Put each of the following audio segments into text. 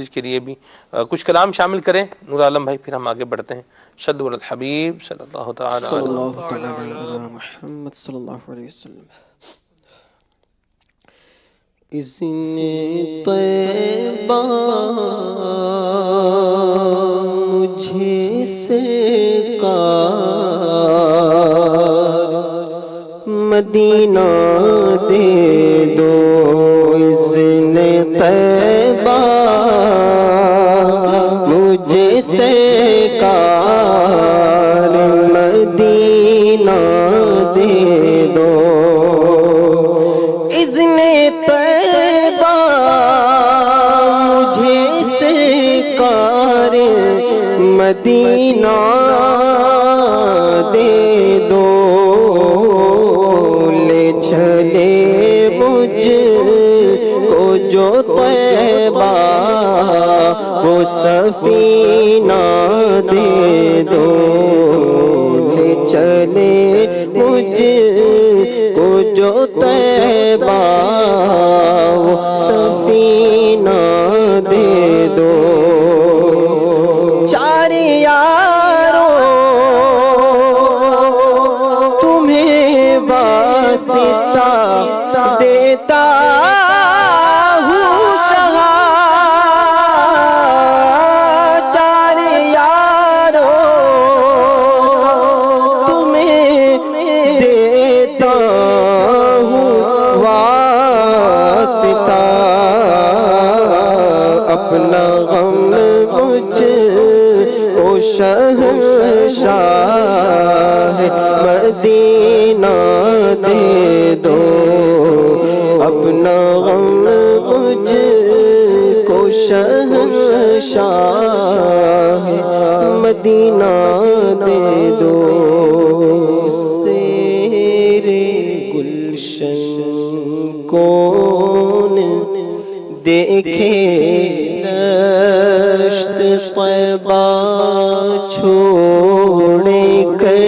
اس کے لیے بھی کچھ کلام شامل کریں نور عالم بھائی، پھر ہم آگے بڑھتے ہیں. صلو علی الحبیب صلی اللہ تعالی صلی علیہ اللہ تعالی علی محمد صلی اللہ علیہ وسلم. اذن طیبہ مجھے سرکار مدینہ دے دو. اذن طیبہ مجھے سرکار مدینہ دے دو. اذن طیبہ مجھے سرکار مدینہ دے دو. لے چلے مجھ کو جو طیبہ وہ سفینہ دے دو. لے چلے مجھ کو جو طیبہ وہ سفینہ دے دو. چار یاروں تمہیں واسطہ دیتا ہوں شہا. چار یاروں تمہیں دیتا ہوں واسطہ. اپنا غم مجھ کو شہنشاہ مدینہ دے دو. اپنا غم مجھ کو شہنشاہ مدینہ دے دو. سیرے گلشن کون دیکھے دشت طیبہ چھوڑے کر.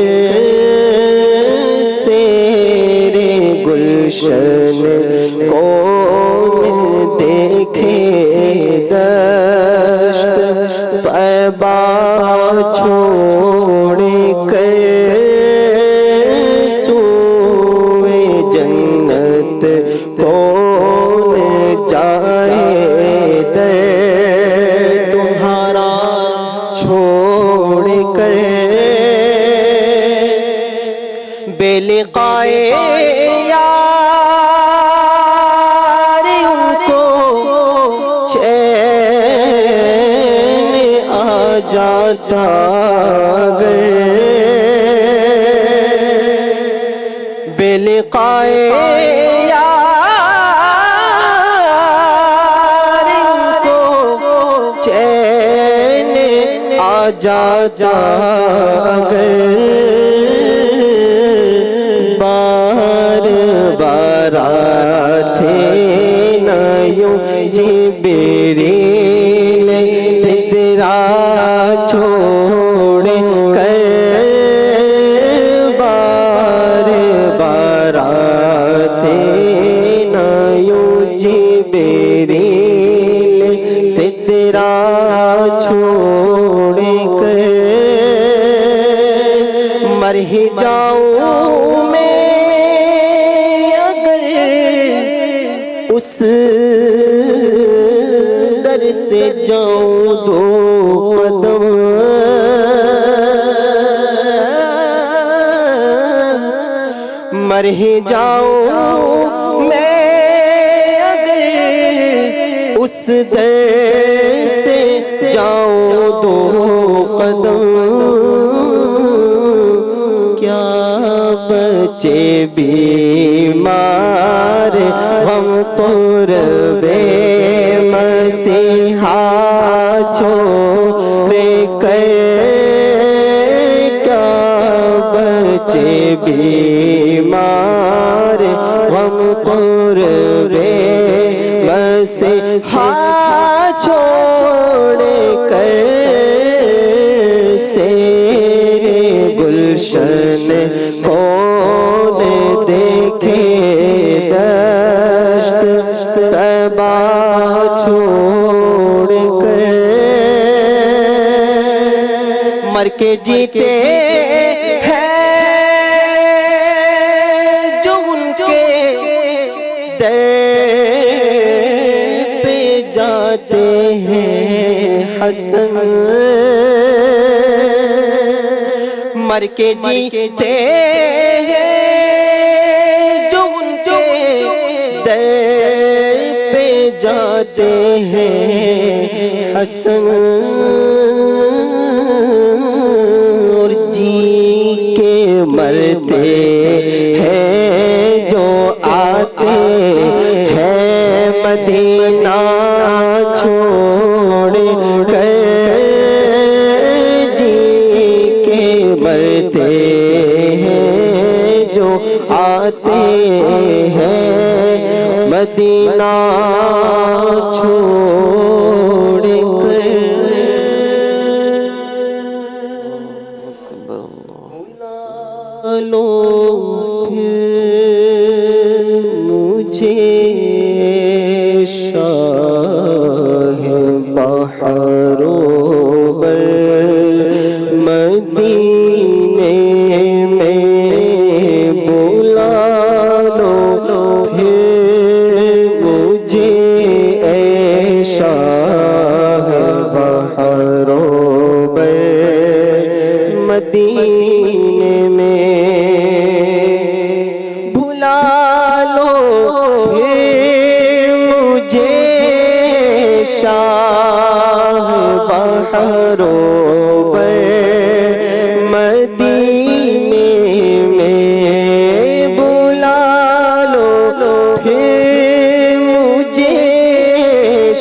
سیرے گلشن کون دیکھے دشت طیبہ چھوڑے کر. سوئے جنت کون جائے در تمہارا چھوڑ کر. بے لقائے یار ان کو چین آ جاتا گر. بے لقائے یار ان کو چین آ جاتا گر. بار بار آتے نہ یوں جبریل تیرا چھوڑ کر. بار بار آتے نہ یوں جبریل تیرا چھوڑ کر. مر ہی جاؤں میں اگر اس در سے جاؤں دو قدم. مر ہی جاؤں میں اگر اس در سے جاؤں دو قدم. کیا بچے بیمار ہم پر بے مسیحا چھوڑ کر. کیا بچے بیمار ہم پر بے مسیحا چھوڑ کر. سیرے گلشن کون دیکھے دشت طیبہ چھوڑ کر. کر مر کے جیتے ہیں جو ان کے در پہ جاتے ہیں حسن مر کے جیتے ہیں جو ان کے در پہ جاتے ہیں حسن اور جی کے مرتے ہیں جو آتے ہیں مدینہ چھوڑ کر جی کے مرتے ہیں جو آتے ہیں مدینہ چھوڑ کر لو مجھے شاہ بہاروں پر مدینے میں بلا لو پھر مجھے اے شاہ بہاروں پر مدینے میں بلا لو پھر مجھے شاہ بہاروں پر مدینے میں بلا لو پھر مجھے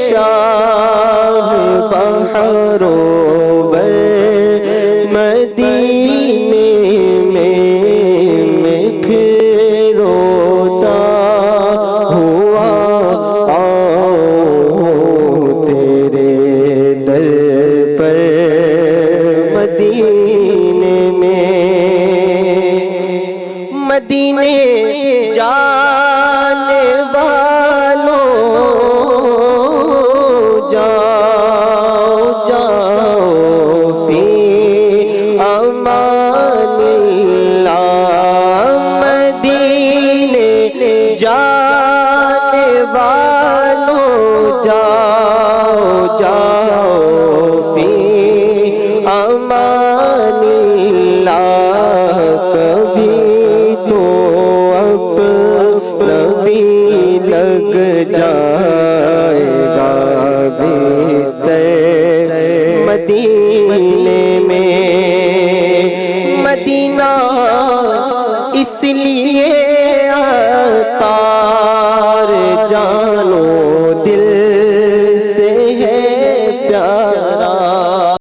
شاہ بہاروں پر مدینے میں پھر روتا ہوا آؤں تیرے در پر مدینے میں مدینے جانے والوں جاؤ جاؤ فی امان اللہ مدینے جانے والوں جاؤ جاؤ فی امان اللہ کبھی تو اپنا بھی لگ جائے گا بستر مدینے میں مدینہ اس لیے آتا